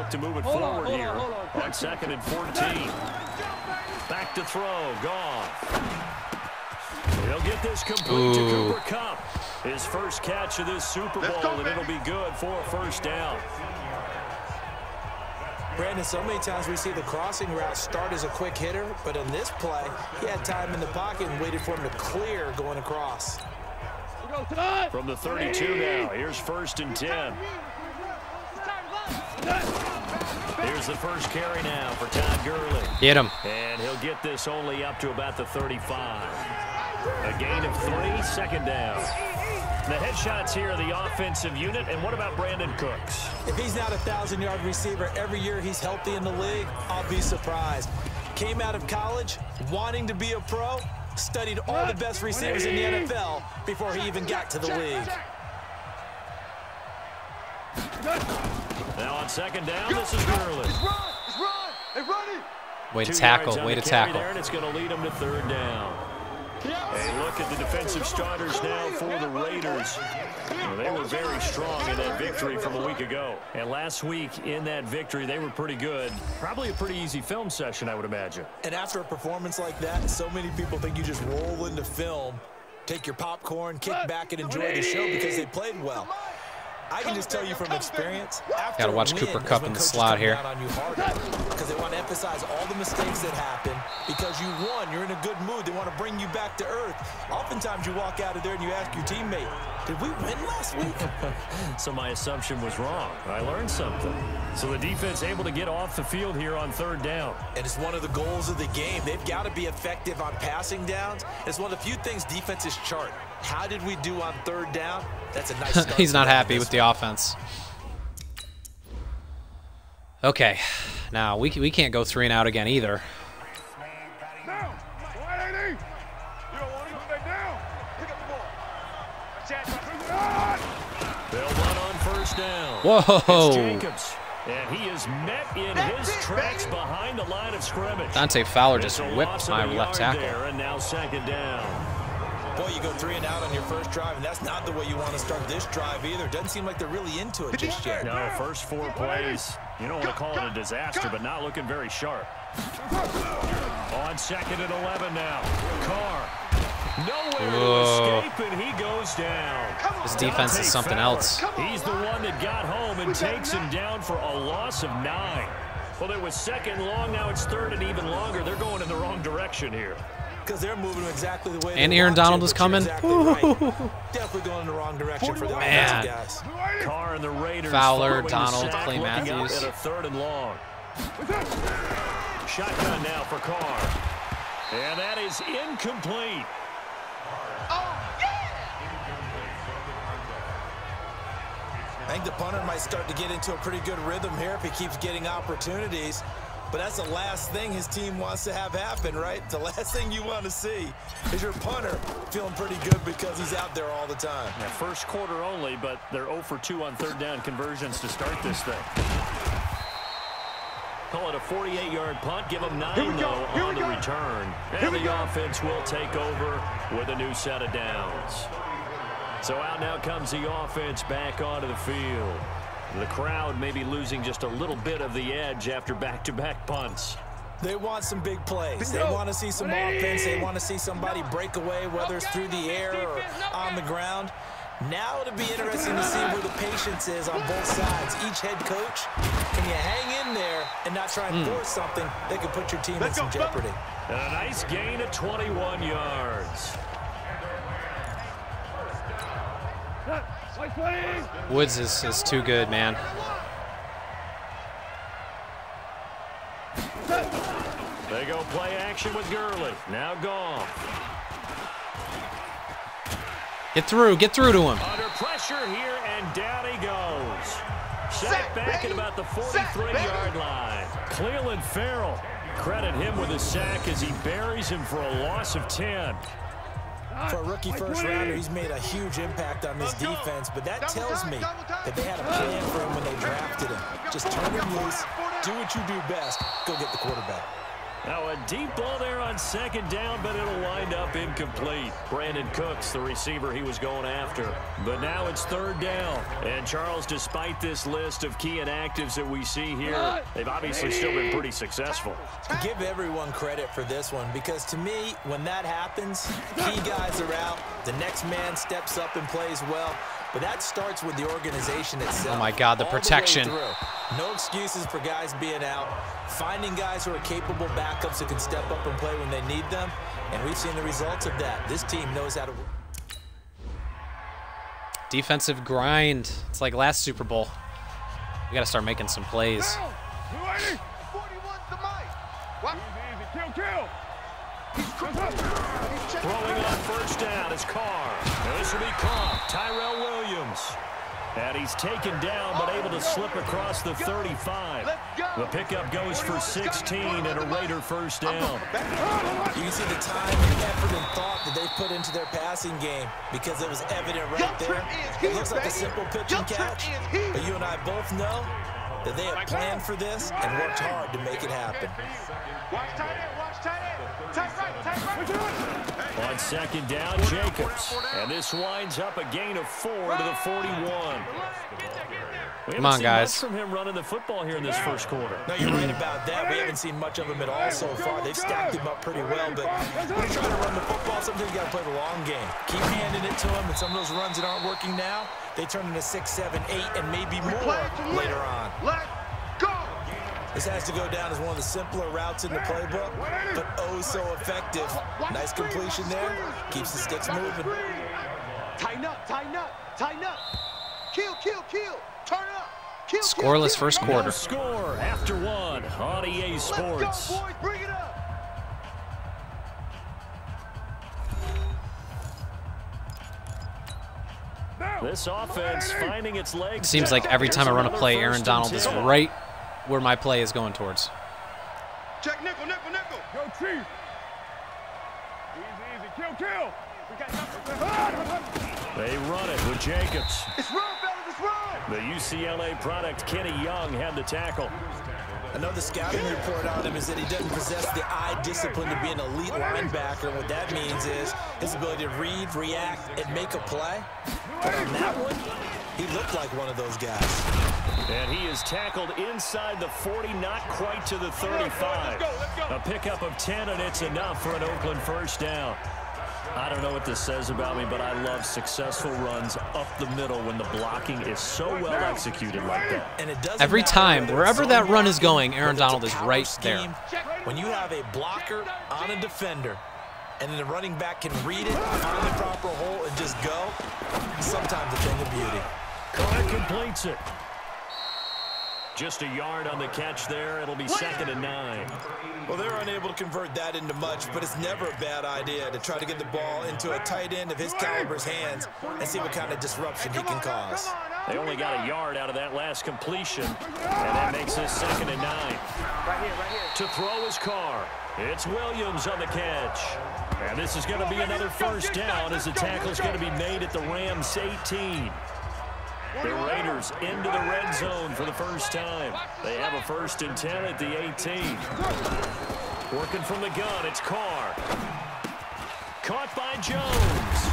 look to move it forward here on 2nd and 14. Back to throw. Goff. He'll get this complete to Cooper Kupp. His first catch of this Super Bowl, and it'll be good for a first down. Brandon, so many times we see the crossing route start as a quick hitter, but in this play, he had time in the pocket and waited for him to clear going across. From the 32 now, here's 1st and 10. Here's the first carry now for Todd Gurley. Get him. And he'll get this only up to about the 35. A gain of 3, 2nd down. The headshots here are the offensive unit. And what about Brandon Cooks? If he's not a 1,000-yard receiver every year he's healthy in the league, I'll be surprised. Came out of college wanting to be a pro, studied all the best receivers in the NFL before he even got to the league. Now on 2nd down, this is Gurley. Way to tackle, way to tackle. There, and it's going to lead him to 3rd down. A look at the defensive starters now for the Raiders. Well, they were very strong in that victory from a week ago. And last week in that victory, they were pretty good. Probably a pretty easy film session, I would imagine. And after a performance like that, so many people think you just roll into film, take your popcorn, kick back, and enjoy the show because they played well. I can just tell you from experience, got to watch Cooper Kupp in the slot here. Because they want to emphasize all the mistakes that happen. Because you won, you're in a good mood. They want to bring you back to earth. Oftentimes you walk out of there and you ask your teammate, did we win last week? So my assumption was wrong. I learned something. So the defense able to get off the field here on 3rd down. And it's one of the goals of the game. They've got to be effective on passing downs. It's one of the few things defenses chart. How did we do on 3rd down? That's a nice start. He's not happy with the offense. Okay, now we can't go 3 and out again either. They'll run on 1st down. Whoa! It's Jacobs, and he is met in his tracks behind the line of scrimmage. Dante Fowler just whipped my left tackle. There, and now 2nd down. Boy, you go 3 and out on your first drive, and that's not the way you want to start this drive either. Doesn't seem like they're really into it just yet. No, first 4 plays. You don't want to call it a disaster, but not looking very sharp. On 2nd and 11 now. Carr. Nowhere to escape, and he goes down. This defense is something else. He's the one that got home and takes him down for a loss of 9. Well, it was 2nd long. Now it's 3rd and even longer. They're going in the wrong direction here. Because they're moving exactly the way. And Aaron Donald is coming. Exactly right. Definitely going in the wrong direction for the offensive guys. Carr and the Raiders. Fowler, Donald, Clay Matthews. At a 3rd and long. Shotgun now for Carr. And that is incomplete. I think the punter might start to get into a pretty good rhythm here if he keeps getting opportunities. But that's the last thing his team wants to have happen, right? The last thing you want to see is your punter feeling pretty good because he's out there all the time. Yeah, first quarter only, but they're 0 for 2 on 3rd down conversions to start this thing. Call it a 48-yard punt. Give them 9, though, on the return. And the offense will take over with a new set of downs. So out now comes the offense back onto the field. The crowd may be losing just a little bit of the edge after back-to-back punts. They want some big plays. They want to see some offense. They want to see somebody break away, whether it's through the air or on the ground. Now it'll be interesting to see where the patience is on both sides. Each head coach, can you hang in there and not try and force something that could put your team in some jeopardy? And a nice gain of 21 yards. Woods is too good, man. They go play action with Gurley. Now Goff. Get through to him. Under pressure here, and down he goes. Set back at about the 43-yard line. Cleveland Farrell. Credit him with a sack as he buries him for a loss of 10. For a rookie first-rounder, he's made a huge impact on this defense, but that tells me that they had a plan for him when they drafted him. Just turn him loose, do what you do best, go get the quarterback. Now a deep ball there on second down, but it'll wind up incomplete. Brandon Cooks, the receiver he was going after. But now it's third down. And Charles, despite this list of key inactives that we see here, they've obviously still been pretty successful. Give everyone credit for this one, because to me, when that happens, key guys are out, the next man steps up and plays well. But that starts with the organization itself. Oh my God, the protection. No excuses for guys being out. Finding guys who are capable backups who can step up and play when they need them. And we've seen the results of that. This team knows how to... Defensive grind. It's like last Super Bowl. We got to start making some plays. Throwing on first down is Carr. This will be caught. Tyrell Williams. And he's taken down, but able to slip across the 35. The pickup goes for 16 and a Raider first down. You can see the time and effort and thought that they put into their passing game, because it was evident right there. It looks like a simple pitch and catch, but you and I both know that they have planned for this and worked hard to make it happen. Watch tight end, watch tight end. Tight right, tight right. On second down, Jacobs. And this winds up a gain of 4 to the 41. Come on, guys. From him running the football here in this first quarter. No, you're right about that. We haven't seen much of him at all so far. They've stacked him up pretty well, but when you're trying to run the football, sometimes you got to play the long game. Keep handing it to him, and some of those runs that aren't working now, they turn into 6, 7, 8, and maybe more later on. Let's go. This has to go down as one of the simpler routes in the playbook, but oh so effective. Nice completion there. Keeps the sticks moving. Tighten up, tighten up, tighten up. Kill, kill, kill. Turn up. Kill, Scoreless first quarter. No score after one on EA Sports. Let's go, boys. Bring it up. This offense finding its legs. Seems like every time I run a play, Aaron Donald is right where my play is going towards. Check nickel, nickel, nickel. Go Chief. Easy, easy. Kill, kill. We got nothing. They run it with Jacobs. It's run, fellas, it's run. The UCLA product, Kenny Young, had the tackle. I know the scouting report on him is that he doesn't possess the eye discipline to be an elite linebacker. What that means is his ability to read, react, and make a play. But on that one, he looked like one of those guys. And he is tackled inside the 40, not quite to the 35. Let's go. A pickup of 10, and it's enough for an Oakland first down. I don't know what this says about me, but I love successful runs up the middle when the blocking is so well executed like that. And it doesn't Every matter time, whether wherever it's that zone run is blocking, going, Aaron whether it's Donald a is power right scheme. there. When you have a blocker on a defender, and then the running back can read it, find the proper hole, and just go, sometimes a thing of beauty. Carr completes it. Just a yard on the catch there. It'll be 2nd and 9. Well, they're unable to convert that into much, but it's never a bad idea to try to get the ball into a tight end of his caliber's hands and see what kind of disruption he can cause. They only got a yard out of that last completion, and that makes this 2nd and 9. Right here. To throw his Carr. It's Williams on the catch. And this is going to be another first down as the tackle's going to be made at the Rams 18. The Raiders into the red zone for the first time. They have a 1st and 10 at the 18. Working from the gun, it's Carr. Caught by Jones.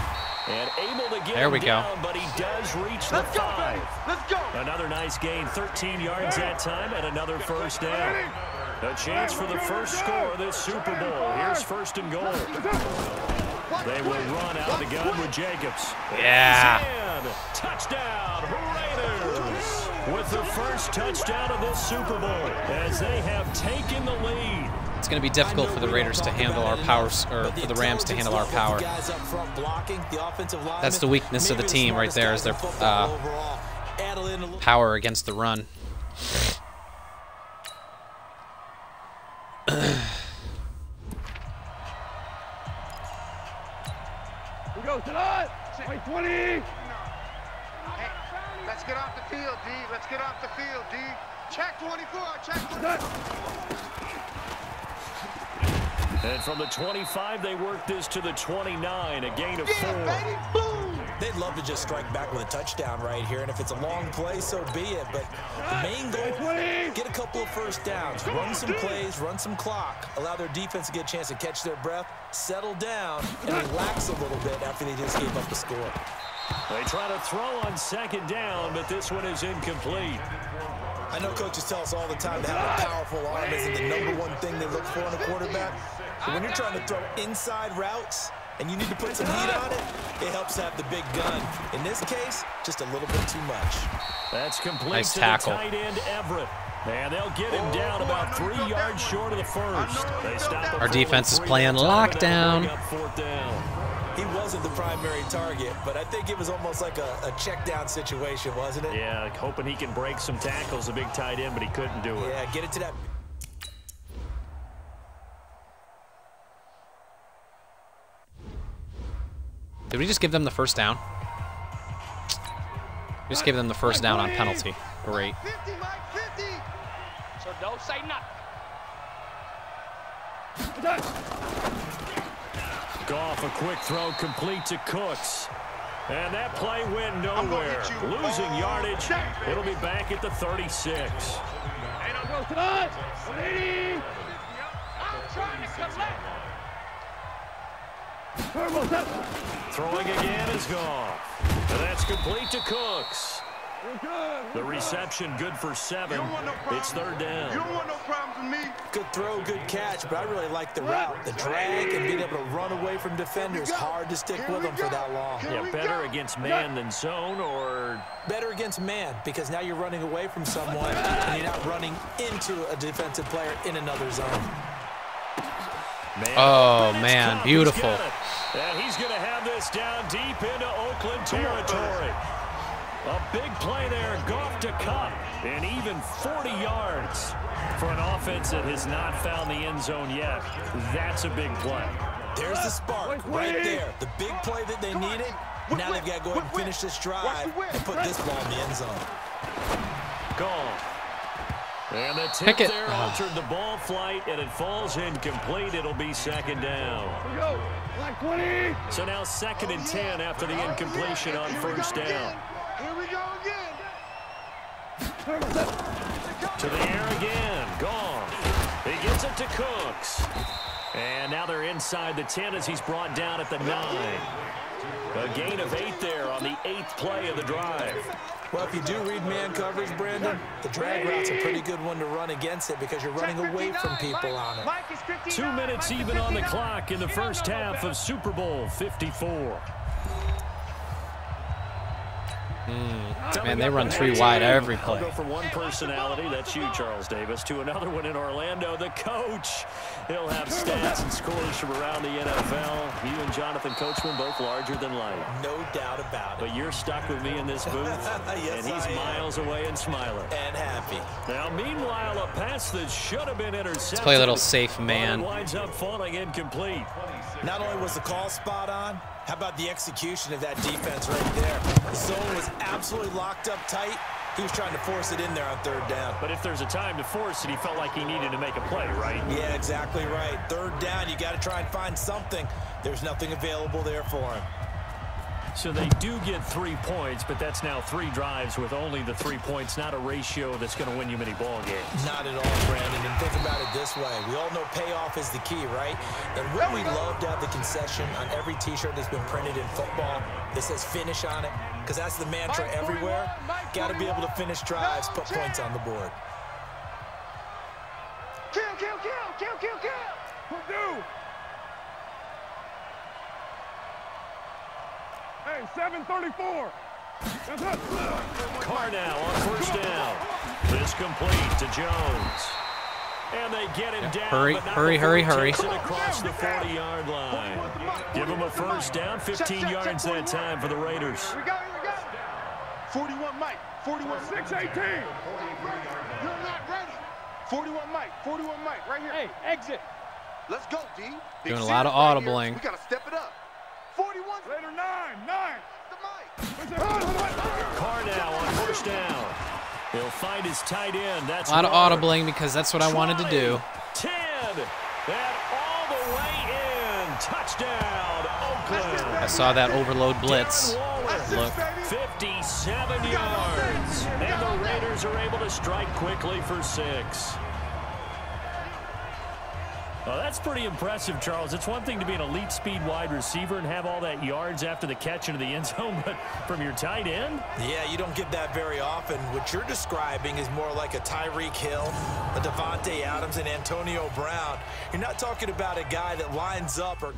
And able to get him down, but he does reach the 5. Let's go. Another nice gain, 13 yards that time, and another first down. A chance for the first score of this Super Bowl. Here's 1st and goal. They will run out of the gun with Jacobs. Yeah. Touchdown, Raiders! With the first touchdown of this Super Bowl, as they have taken the lead. It's going to be difficult for the Raiders to handle our powers, or for the Rams to handle our power. That's the weakness of the team right there, is their power against the run. We go to that. 20. Hey, let's get off the field, D. Let's get off the field, D. Check 24. Check 24. And from the 25, they work this to the 29, a gain of 4. Yeah, baby. Boom. They'd love to just strike back with a touchdown right here, and if it's a long play, so be it. But the main goal, get a couple of first downs, run some plays, run some clock, allow their defense to get a chance to catch their breath, settle down, and relax a little bit after they just gave up the score. They try to throw on second down, but this one is incomplete. I know coaches tell us all the time that having a powerful arm isn't the #1 thing they look for in a quarterback. But when you're trying to throw inside routes and you need to put some heat on it, it helps to have the big gun. In this case, just a little bit too much. That's complete nice to tackle. the tight end, Everett. And they'll get him down about 3 yards short of the first. They stop Our defense is playing lockdown. Fourth down. He wasn't the primary target, but I think it was almost like a check down situation, wasn't it? Yeah, hoping he can break some tackles, a big tight end, but he couldn't do it. Yeah, get it to that. Did we just give them the first down? We just gave them the first down on penalty. Great. 50, Mike, 50. So don't say nothing. Goff, a quick throw complete to Cooks. And that play went nowhere. Losing yardage. It'll be back at the 36. Hey, don't go to us. Lady. I'm trying to collect. Throwing again is Goff. And that's complete to Cooks. The reception good for 7. It's third down. You don't want no problems with me. Good throw, good catch, but I really like the route. The drag and being able to run away from defenders. Hard to stick with them for that long. Yeah, better against man than zone, or Better against man, because now you're running away from someone and you're not running into a defensive player in another zone. man. Oh, man, beautiful. And he's going to have this down deep into Oakland territory. A big play there, Goff to Cup, and even 40 yards for an offense that has not found the end zone yet. That's a big play. There's the spark right there. The big play that they needed. Now they've got to go ahead and finish this drive and put this ball in the end zone. Gone. And the tip there altered the ball flight, and it falls incomplete. It'll be second down. Go. Like 20. So now 2nd and 10 after the incompletion on first down. Here we go again. To the air again. Gone. He gets it to Cooks. And now they're inside the 10 as he's brought down at the 9. A gain of 8 there on the 8th play of the drive. Well, if you do read man coverage, Brandon, the drag route's a pretty good one to run against it because you're running away from people on it. 2 minutes even on the clock in the first half of Super Bowl 54. Man, they run 3 wide every I'll play. go from one personality, that's you, Charles Davis, to another one in Orlando, the coach. He'll have stats and scores from around the NFL. You and Jonathan Coachman both larger than life. No doubt about it. But you're stuck with me in this booth, Yes, and he's I am. miles away and smiling. And happy. Now, meanwhile, a pass that should have been intercepted. Let's play a little safe man. Winds up falling incomplete. Not only was the call spot on, how about the execution of that defense right there? The zone was absolutely locked up tight. He was trying to force it in there on 3rd down. But if there's a time to force it, he felt like he needed to make a play, right? Yeah, exactly right. 3rd down, you got to try and find something. There's nothing available there for him. So they do get 3 points, but that's now 3 drives with only the 3 points, not a ratio that's going to win you many ball games. Not at all, Brandon. And think about it this way. We all know payoff is the key, right? And wouldn't we love to have the concession on every T-shirt that's been printed in football that says finish on it? Because that's the mantra everywhere. Got to be able to finish drives, put points on the board. Kill, kill, kill, kill, kill, kill. Purdue. Hey, 7:34. Carr now on first down. This complete to Jones. And they get him down. Hurry, but not hurry, before hurry, he hurry. takes it across the 40-yard line. Give him a first down, 15 yards that time for the Raiders. Here we go, here we go. 41 Mike, 41 618. You're not ready. 41 Mike, 41 Mike, right here. Hey, exit. Let's go, D. Big Doing a lot of series right audibling. here. We got to step it up. 41. Raider 9. The Mike. Carr now on first down. He'll find his tight end. That's A lot of Waller. audibling because that's what I wanted to do. 10. And all the way in. Touchdown, Oakland. I saw that overload blitz. Waller good look. 57 yards. And the Raiders are able to strike quickly for 6. Well, that's pretty impressive, Charles. It's one thing to be an elite speed wide receiver and have all that yards after the catch into the end zone, but from your tight end? Yeah, you don't get that very often. What you're describing is more like a Tyreek Hill, a Devontae Adams, and Antonio Brown. You're not talking about a guy that lines up or...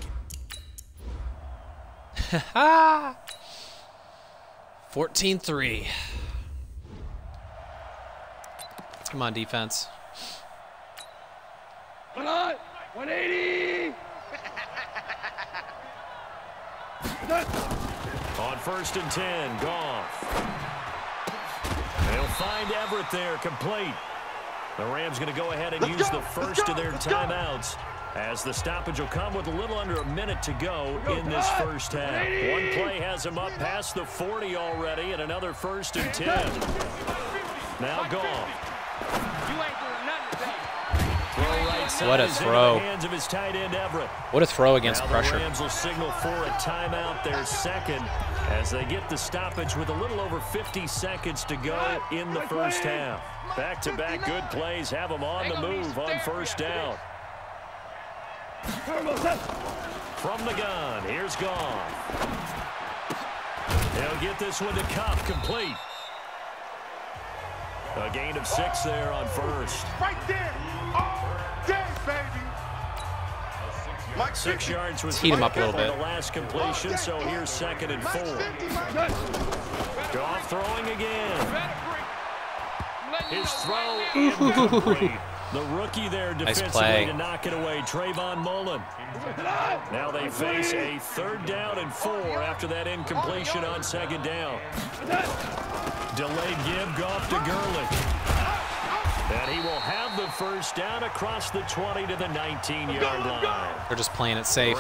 14-3. Come on, defense. 180. On 1st and 10, Goff. They'll find Everett there, complete. The Rams going to go ahead and use the first of their timeouts, as the stoppage will come with a little under a minute to go in this first half. One play has him up past the 40 already, and another 1st and 10. Now Goff. You ain't doing nothing today. What a throw. Hands of his tight end, Everett. What a throw against Now pressure. The Rams will signal for a timeout, their second, as they get the stoppage with a little over 50 seconds to go in the first half. Back-to-back good plays have them on the move on 1st down. From the gun, here's Goff. They'll get this one to Cup, complete. A gain of 6 there on 1st. Right there. All day, baby. 6 yards was Heat him up a little bit. on the last completion, so here's 2nd and 4. Goff throwing again. His throw incomplete. The rookie there defensively to knock it away, Trayvon Mullen. Now they face a 3rd down and 4 after that incompletion on 2nd down. Delayed give, Goff to Gurley. And he will have the 1st down across the 20 to the 19-yard line. They're just playing it safe.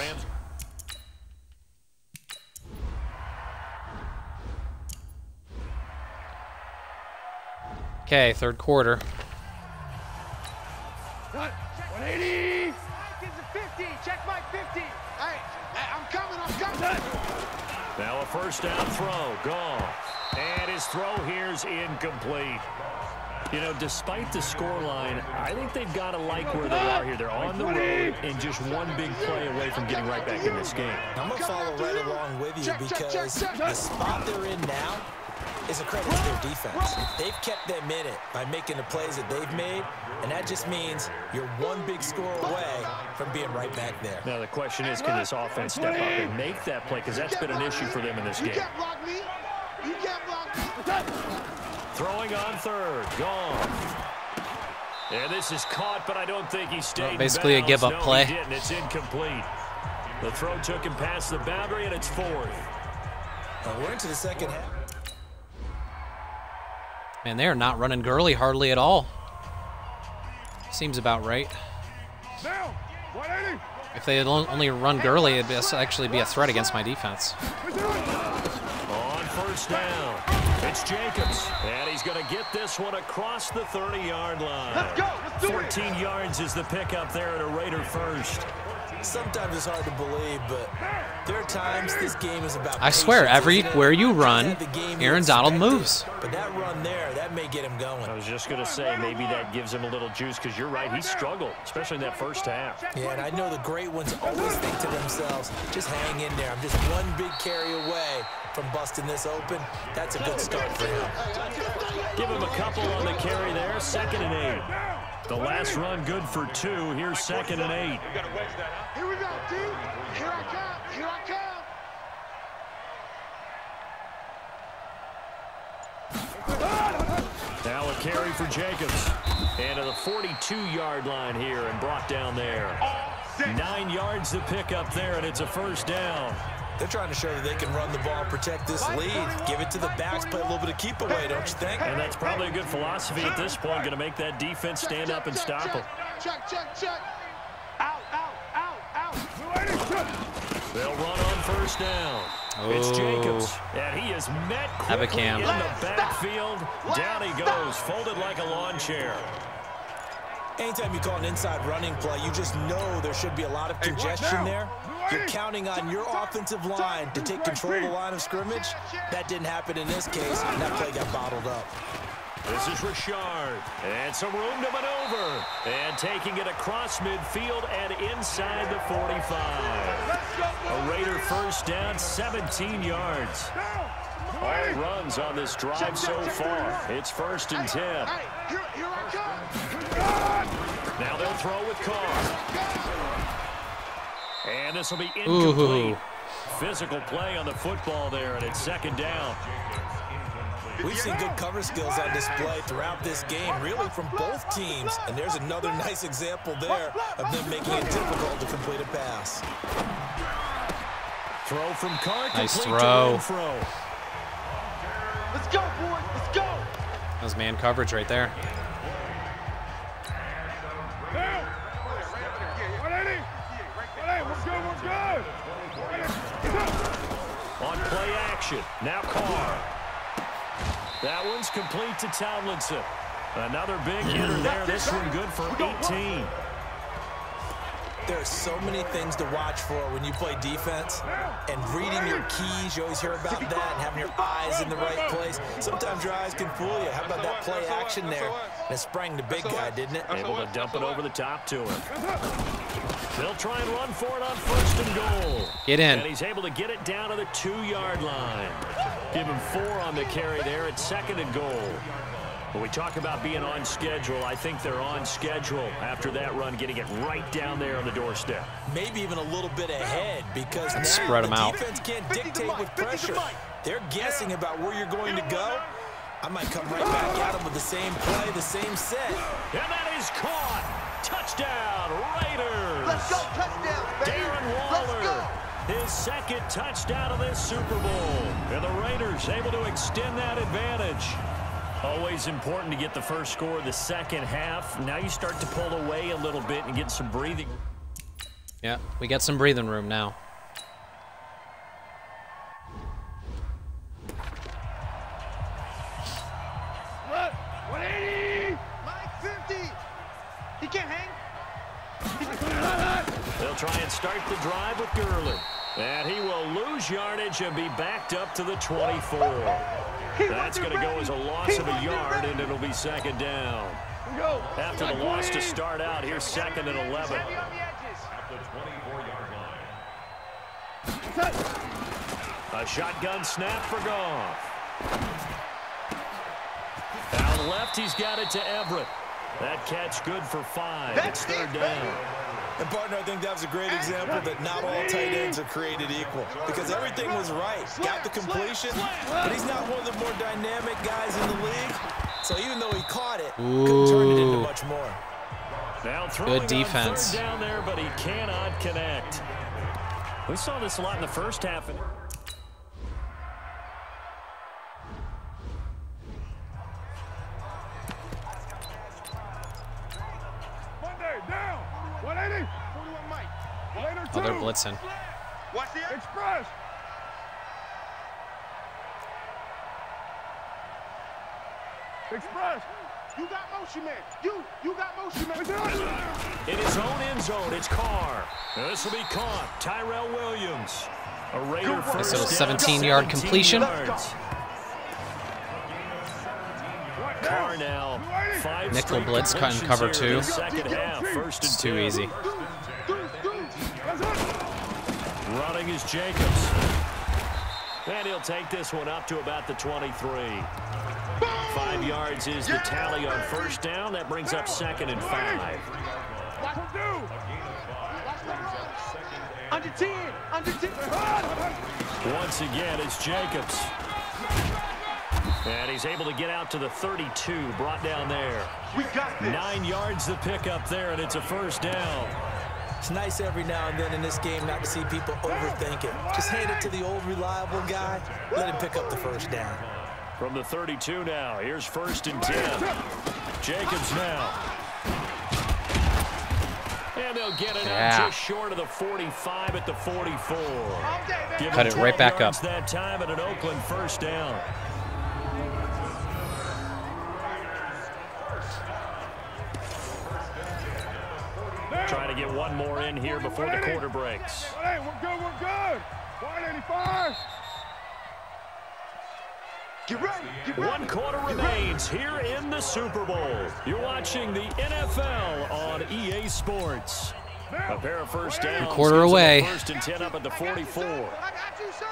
Okay, 3rd quarter. 180. Get to 50. Check my 50. Hey, I'm coming. Now a 1st down throw, Goff. And his throw here's incomplete. You know, despite the scoreline, I think they've got to like where they are here. They're on the road and just one big play away from getting right back in this game. I'm going to follow right along with you because the spot they're in now is a credit to their defense. They've kept them in it by making the plays that they've made, and that just means you're one big score away from being right back there. Now the question is, can this offense step up and make that play? Because that's been an issue for them in this game. You can't block me. You can't block me. Throwing on 3rd, Goff. And this is caught, but I don't think he stayed. Basically a give-up play. He didn't. It's incomplete. The throw took him past the boundary, and it's 4th. We're into the 2nd half. Man, they are not running Gurley hardly at all. Seems about right. If they had only run Gurley, it'd actually be a threat against my defense. On 1st down, it's Jacobs, and he's going to get this one across the 30-yard line. Let's go. Let's do 14 yards is the pickup there at a Raider 1st. Sometimes it's hard to believe, but there are times this game is about I swear, everywhere you run, Aaron Donald moves. But that run there, that may get him going. I was just going to say, maybe that gives him a little juice, because you're right, he struggled, especially in that 1st half. Yeah, and I know the great ones always think to themselves, just hang in there. I'm just one big carry away from busting this open. That's a good start for him. Give him a couple on the carry there, 2nd and 8. The last run good for 2. Here's 2nd and 8. Here we go, D. Here I come. Here I come. Now a carry for Jacobs. And to the 42-yard line here and brought down there. 9 yards to pick up there, and it's a 1st down. They're trying to show that they can run the ball, protect this lead, give it to the backs, play a little bit of keep away, don't you think? And that's probably a good philosophy at this point, going to make that defense stand up and stop them. Check. Out. They'll run on 1st down. It's Jacobs, and he is met quickly in the backfield. Down he goes, folded like a lawn chair. Anytime you call an inside running play, you just know there should be a lot of congestion there. You're counting on your offensive line to take control of the line of scrimmage. That didn't happen in this case, and that play got bottled up. This is Richard, and some room to maneuver, and taking it across midfield and inside the 45. A Raider first down, 17 yards. All runs on this drive so far. It's 1st and 10. Now they'll throw with Carr. And this will be incomplete. Physical play on the football there, and it's 2nd down. We've seen good cover skills on display throughout this game, really from both teams. And there's another nice example there of them making it difficult to complete a pass. Throw from Carr. Nice throw. Let's go, boys. Let's go. That was man coverage right there. On play action. Now Carr. That one's complete to Tomlinson. Another big hitter there. This one good for 18. There are so many things to watch for when you play defense, and reading your keys, you always hear about that, and having your eyes in the right place. Sometimes your eyes can fool you. How about that play action there? And it sprang the big guy, didn't it? Able to dump it over the top to him. They'll try and run for it on 1st and goal. Get in. And he's able to get it down to the 2-yard line. Give him 4 on the carry there at 2nd and goal. When we talk about being on schedule, I think they're on schedule after that run, getting it right down there on the doorstep. Maybe even a little bit ahead, because now spread them out. Defense can't dictate with pressure. They're guessing about where you're going to go. I might come right back at them with the same play, the same set. And that is caught. Touchdown, Raiders. Let's go, touchdown, baby. Darren Waller, his 2nd touchdown of this Super Bowl. And the Raiders able to extend that advantage. Always important to get the first score of the 2nd half. Now you start to pull away a little bit and get some breathing. Yeah, we get some breathing room now. Look, 180. Mike 50. He can't hang. They'll try and start the drive with Gurley. And he will lose yardage and be backed up to the 24. That's going to go as a loss of a yard, and it'll be 2nd down. After the loss to start out, here's 2nd and 11. A shotgun snap for Goff. Down left, he's got it to Everett. That catch good for 5. It's 3rd down. And, partner, I think that was a great example that not all tight ends are created equal, because everything was right. Got the completion, but he's not one of the more dynamic guys in the league. So even though he caught it, couldn't turn it into much more. Now Good defense. 3rd down there, but he cannot connect. We saw this a lot in the first half. Oh, they're blitzing. Watch the Express. Express. You got motion, man. You got motion, man. In his own end zone, it's Carr. This will be caught. Tyrell Williams. A Raider first So down, 17-yard completion. yards. Carr now 5 Nickel straight blitz cut and completions cover here in 2. the second half. 1st and It's too 10. easy. Running is Jacobs. And he'll take this one up to about the 23. 5 yards is the tally on 1st down. That brings up 2nd and 5. Under 10. Under 10. Once again, it's Jacobs. And he's able to get out to the 32, brought down there. We got this. 9 yards the pickup there, and it's a 1st down. It's nice every now and then in this game not to see people overthink it. Just hand it to the old reliable guy. Let him pick up the 1st down. From the 32 now, here's 1st and 10. Jacobs now. And they'll get it out just short of the 45 at the 44. Cut it right back up. That time at an Oakland 1st down. trying to get one more in here before the quarter breaks. Hey, we're good, we're good. 185. Get ready, get ready. One quarter remains here in the Super Bowl. You're watching the NFL on EA Sports. A pair of first downs. A quarter away. First and 10 up at the 44. I got you, son.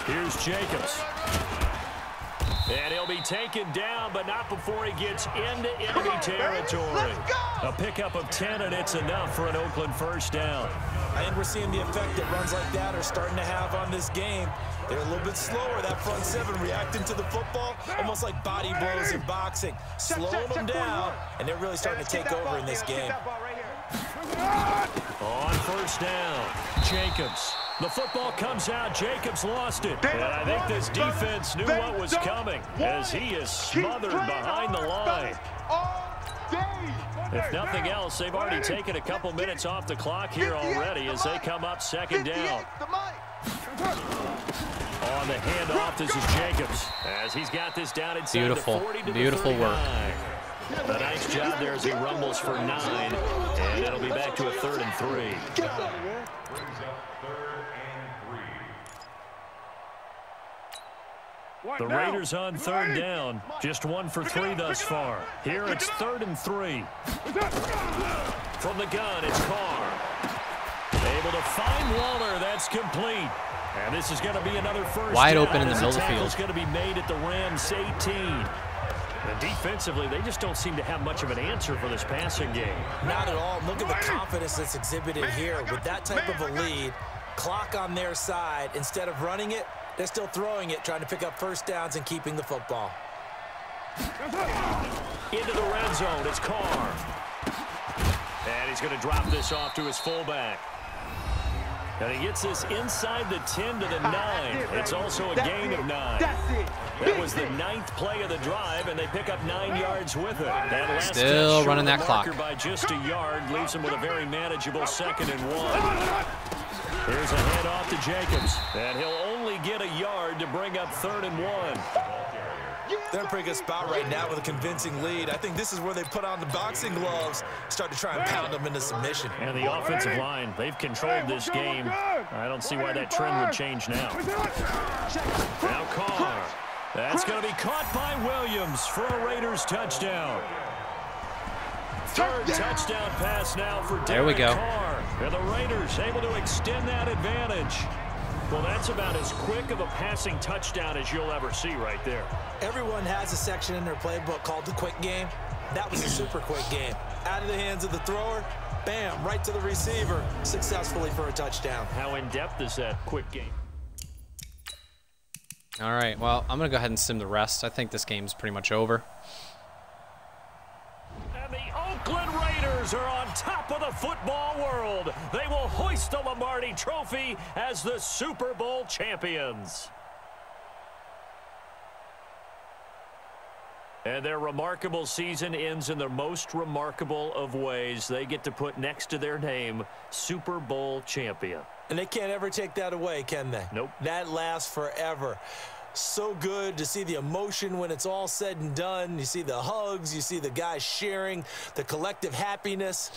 Here's Jacobs. And he'll be taken down, but not before he gets into enemy territory. A pickup of 10, and it's enough for an Oakland first down. I think we're seeing the effect that runs like that are starting to have on this game. They're a little bit slower, that front seven, reacting to the football, almost like body blows in boxing, slowing them down, and they're really starting to take over in this game. On first down, Jacobs. The football comes out. Jacobs lost it. And I think this defense knew what was coming as he is smothered behind the line. If nothing else, they've already taken a couple minutes off the clock here already as they come up second down. On the handoff, this is Jacobs as he's got this down inside the 40 to the 39. Beautiful work. A nice job there as he rumbles for 9, and it'll be back to a 3rd and 3. The Raiders on 3rd down, just 1 for 3 thus far. Here it's 3rd and 3. From the gun, it's Carr. Able to find Waller, that's complete. And this is going to be another first wide down open in the middle of the field. It's going to be made at the Rams 18. And defensively, they just don't seem to have much of an answer for this passing game. Not at all. Look at the confidence that's exhibited here. With that type of a lead, clock on their side, instead of running it, they're still throwing it, trying to pick up first downs and keeping the football. Into the red zone, it's Carr. And he's going to drop this off to his fullback. And he gets this inside the 10 to the 9. It's also a gain of 9. That was the 9th play of the drive, and they pick up 9 yards with it. That last still running that clock by just a yard, leaves him with a very manageable 2nd and 1. Here's a handoff to Jacobs, and he'll only get a yard to bring up 3rd and 1. They're in a pretty good spot right now with a convincing lead. I think this is where they put on the boxing gloves, start to try and pound them into submission. And the offensive line, they've controlled this game. I don't see why that trend would change now. Now Carr. That's going to be caught by Williams for a Raiders touchdown. 3rd touchdown pass now for Derek There we go. Carr. And the Raiders able to extend that advantage. Well, that's about as quick of a passing touchdown as you'll ever see right there. Everyone has a section in their playbook called the quick game. That was a super quick game. Out of the hands of the thrower, bam, right to the receiver, successfully for a touchdown. How in-depth is that quick game? All right, well, I'm going to go ahead and sim the rest. I think this game's pretty much over. And the Oakland Raiders are on top of the football world. They will hoist the Lombardi Trophy as the Super Bowl champions. And their remarkable season ends in the most remarkable of ways. They get to put next to their name, Super Bowl champion. And they can't ever take that away, can they? Nope. That lasts forever. So good to see the emotion when it's all said and done. You see the hugs, you see the guys sharing, the collective happiness.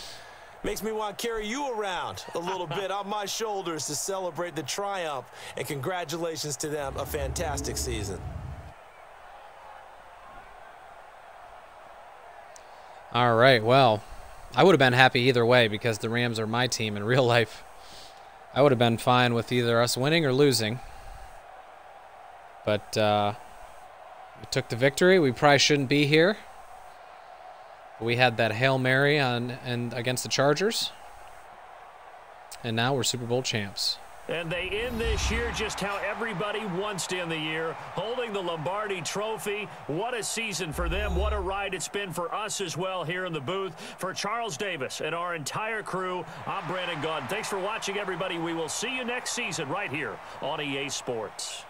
Makes me want to carry you around a little bit on my shoulders to celebrate the triumph. And congratulations to them, a fantastic season. All right, well, I would have been happy either way because the Rams are my team in real life. I would have been fine with either us winning or losing. But we took the victory. We probably shouldn't be here. We had that Hail Mary against the Chargers. And now we're Super Bowl champs. And they end this year just how everybody wants to end the year, holding the Lombardi Trophy. What a season for them. What a ride it's been for us as well here in the booth. For Charles Davis and our entire crew, I'm Brandon Gaudin. Thanks for watching, everybody. We will see you next season right here on EA Sports.